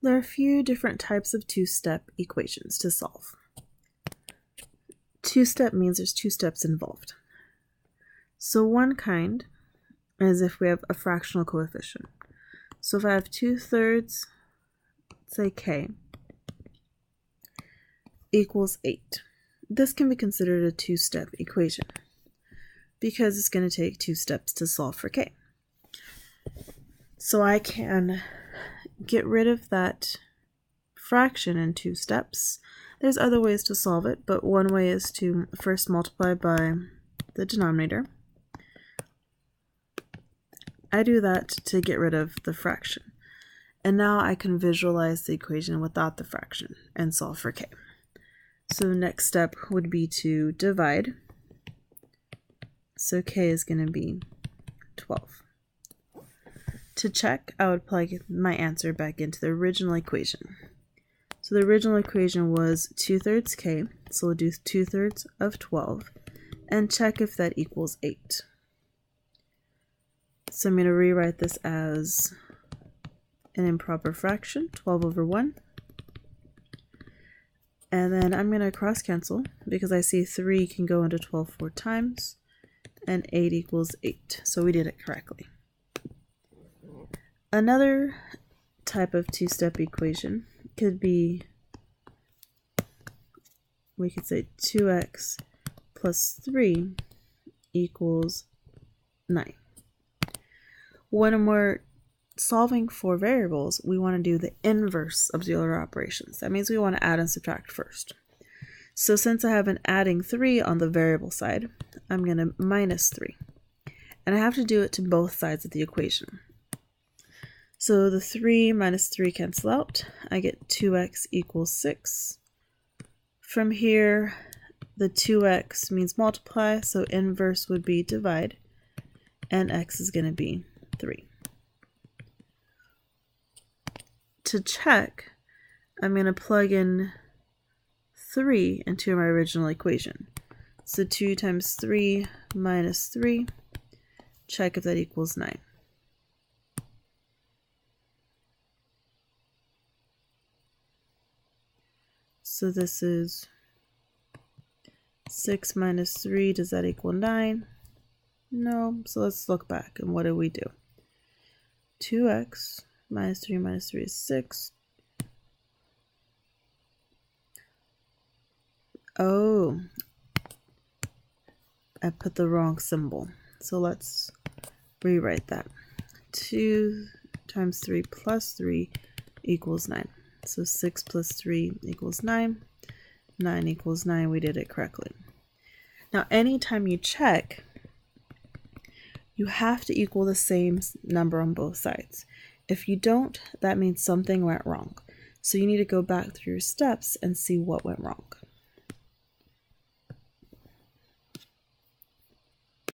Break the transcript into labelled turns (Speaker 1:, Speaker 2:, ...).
Speaker 1: There are a few different types of two-step equations to solve. Two-step means there's two steps involved. So one kind is if we have a fractional coefficient. So if I have 2/3, say k, equals 8. This can be considered a two-step equation because it's going to take 2 steps to solve for k. So I can get rid of that fraction in 2 steps. There's other ways to solve it, but one way is to first multiply by the denominator. I do that to get rid of the fraction. And now I can visualize the equation without the fraction and solve for k. So the next step would be to divide. So k is going to be 12. To check, I would plug my answer back into the original equation. So the original equation was 2/3 k, so we'll do 2/3 of 12, and check if that equals 8. So I'm going to rewrite this as an improper fraction, 12/1. And then I'm going to cross cancel because I see 3 can go into 12 4 times, and 8 equals 8. So we did it correctly. Another type of two-step equation could be, we could say 2x plus 3 equals 9. When we're solving for variables, we want to do the inverse of the order operations. That means we want to add and subtract first. So since I have an adding 3 on the variable side, I'm going to minus 3. And I have to do it to both sides of the equation. So the 3 minus 3 cancel out. I get 2x equals 6. From here, the 2x means multiply, so inverse would be divide, and x is going to be 3. To check, I'm going to plug in 3 into my original equation. So 2 times 3 minus 3, check if that equals 9. So this is 6 minus 3, does that equal 9? No, so let's look back, and what do we do? 2x minus 3 is 6. Oh, I put the wrong symbol. So let's rewrite that. 2 times 3 plus 3 equals 9. So 6 plus 3 equals 9. 9 equals 9. We did it correctly. Now, anytime you check, you have to equal the same number on both sides. If you don't, that means something went wrong. So you need to go back through your steps and see what went wrong.